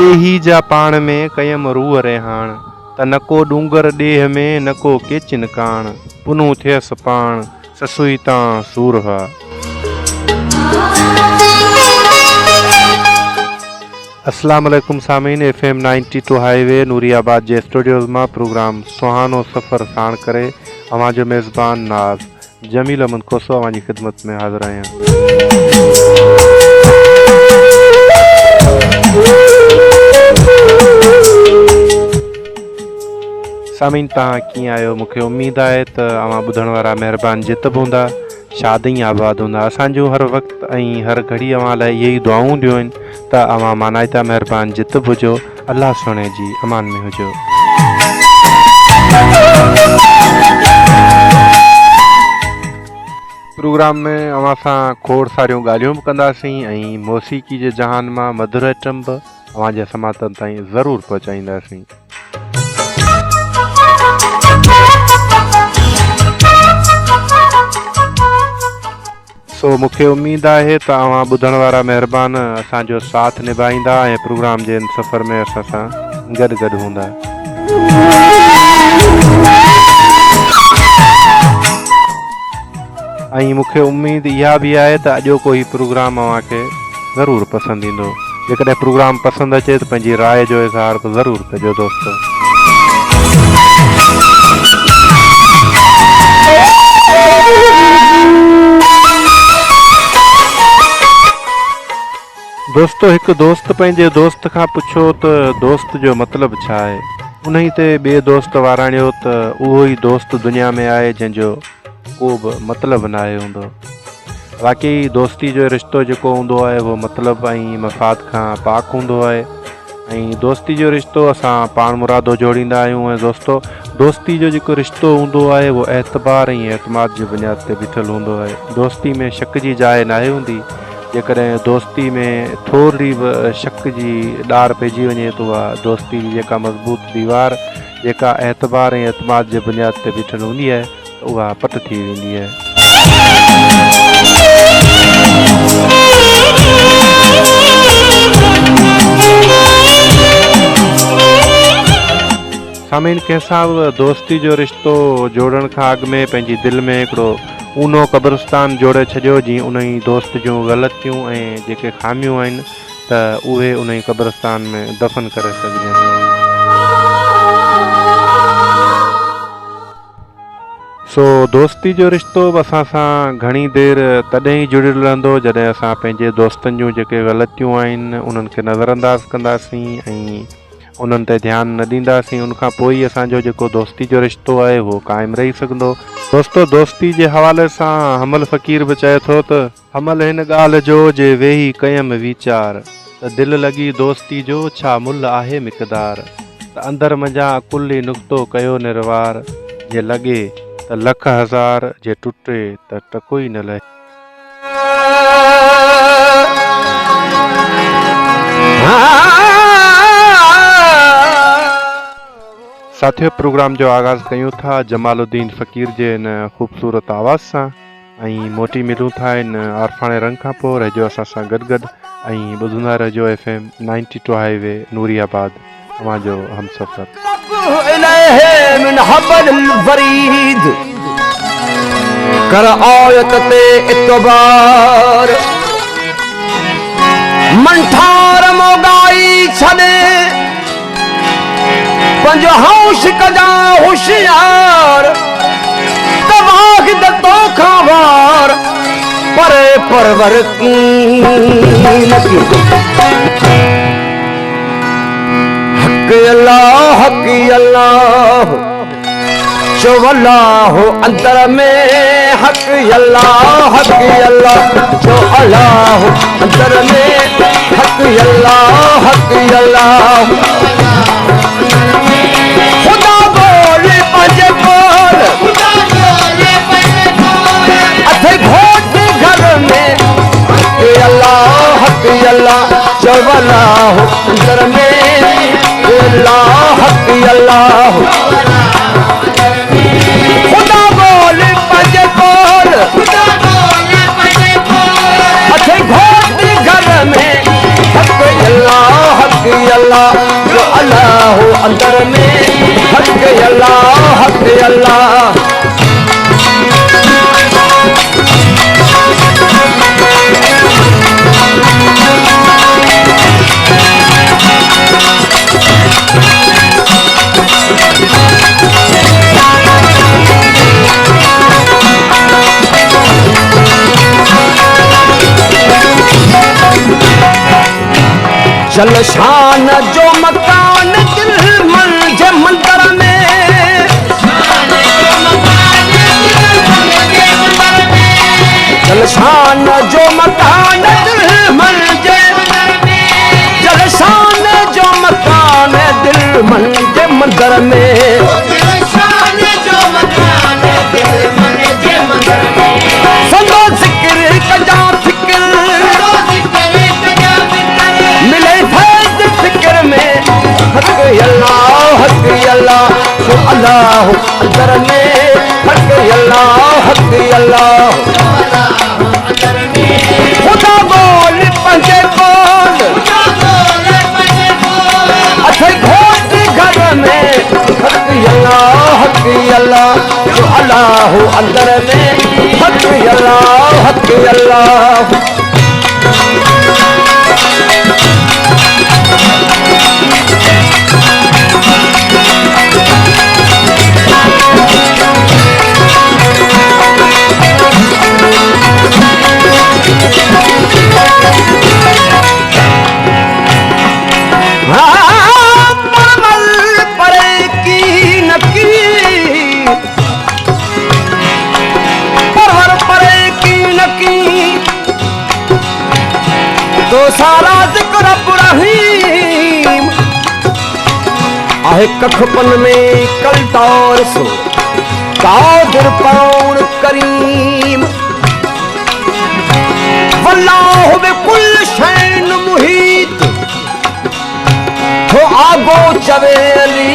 एही जा पाण में कयम रूह रेहान त नको डूंगर ॾेह में नको केचिन काण पुनू थियस पाण ससुई तां सूरहा। अस्सलाम वालेकुम सामीन, FM 92 हाईवे नूरियाबाद जे स्टूडियोज़ मां प्रोग्राम सुहानो सफ़र साण करे अवां जो मेज़बान नाज़ जमील अमन कोसो अवां जी ख़िदमत में हाज़िर आहियां। सामीन तव्हां कीअं आहियो? मूंखे उमेद आहे त अवां ॿुधण वारा महिरबान जितब हूंदा, शादी आबाद हूंदा। असांजो हर वक़्तु ऐं हर घड़ी अवां लाइ इहे ई दुआऊं ॾियूं आहिनि त अवां मानाइता महिरबान जितब हुजो, अल्लाह सुणे जी अमान में हुजो। प्रोग्राम में अवां सां खोड़ सारियूं ॻाल्हियूं बि कंदासीं ऐं मौसीक़ी जे जहान मां मधुर आइटम बि अवां जे समातनि ताईं ज़रूरु पहुचाईंदासीं। सो मूंखे उमेद आहे त अवां ॿुधण वारा महिरबान असांजो साथ निभाईंदा ऐं प्रोग्राम जे सफ़र में असां सां गॾु हूंदा। ऐं मूंखे उमेद इहा बि आहे त अॼोको ही प्रोग्राम अव्हांखे ज़रूरु पसंदि ईंदो। जेकॾहिं प्रोग्राम पसंदि अचे त पंहिंजी राय जो इज़हार बि ज़रूरु कजो दोस्तो। हिकु दोस्त पंहिंजे दोस्त खां पुछो त दोस्त जो मतिलबु छा आहे। उन ई ते ॿिए दोस्त वाराणियो त उहो ई दोस्त दुनिया में आहे जंहिंजो को बि मतिलबु न आहे हूंदो। वाकई दोस्ती जो रिश्तो जेको हूंदो आहे उहो मतिलबु ऐं मफ़ाद खां पाक हूंदो आहे ऐं दोस्ती जो रिश्तो असां पाण मुरादो जोड़ींदा आहियूं। ऐं दोस्ती जो जेको रिश्तो हूंदो आहे उहो एतबार ऐं एतमाद जी बुनियाद ते बीठल हूंदो आहे। दोस्ती में शक जी जाइ नाहे हूंदी। जेकॾहिं दोस्ती में थोरी बि शक जी ॾार पइजी वञे त उहा दोस्ती जी जेका मज़बूत दीवार जेका एतबार ऐं एतमाद जे बुनियाद ते बीठल हूंदी आहे त उहा पट थी वेंदी आहे। सामीन, कंहिंसां बि दोस्ती जो रिश्तो जोड़ण खां अॻु में पंहिंजी दिलि में हिकिड़ो ऊनो क़ब्रिस्तान जोड़े छॾियो, जीअं उन ई दोस्त जूं ग़लतियूं ऐं जेके ख़ामियूं आहिनि त उहे उन ई क़ब्रिस्तान में दफ़न करे सघजनि। सो दोस्ती जो रिश्तो बि असां सां घणी देरि तॾहिं ई जुड़ियलु रहंदो जॾहिं असां पंहिंजे दोस्तनि जूं जेके ग़लतियूं आहिनि उन्हनि खे नज़रअंदाज़ कंदासीं ऐं उन्हनि ते ध्यानु न ॾींदासीं। उनखां पोइ ई असांजो जेको दोस्ती जो रिश्तो आहे उहो क़ाइमु रही सघंदो। दोस्तो, दोस्ती जे हवाले सां हमल फ़क़ीर बि चए थो त हमल हिन ॻाल्हि जो जे वेही कयम वीचार त दिलि लॻी दोस्ती जो छा मुल्ह आहे मिक़दार त अंदरि मंझां कुल्ली नुक़्तो कयो निर्वार जे लॻे त लख हज़ार जे टुटे त टको ई न लहे। साथियो, प्रोग्राम जो आगाज़ कयूं था जमालुद्दीन फ़क़ीर जे इन ख़ूबसूरत आवाज़ सां ऐं मोटी मिलूं था इन आरफाने रंग खां पोइ। रहिजो असां सां गॾु ऐं ॿुधंदा रहिजो FM 92 हाईवे नूरियाबाद, अवां जो हमसफ़र। कर आयत ते इतबार मंठार मोगाई छने पंज होश कजा होशियार तबाह दतो खावार परे परवर हक अल्लाह अल्लाह अंदर में हक अल्लाह जो अल्लाह अंदर में हक अल्लाह खुदा बोले पंजे बोल अथे घोट घर में हक अल्लाह जो अल्लाह अंदर में अल्लाह हक अल्लाह अल्लाह अल्लाह हक अल्लाह। जलशान जो मकान दिल मंजे मंदिर में, जलशान जो मकान दिल मंजे, जलशान जो मकान दिल मंजे मंदिर में, संदो जिक्र कजा फिक्र मिले फैज फिक्र में, हक अल्लाह सो अल्लाह अंदर में, हक अल्लाह खुदा बोल पंजे बोल अथे घोट घर में, हक अल्लाह सो अल्लाह अंदर में, हक अल्लाह। तो सारा जिक्र इब्राहीम आहे कखपन में कलतार सो कादिर पौन करीम, वल्लाहु बिकुल शैन मुहीत, हो आगो चवे अली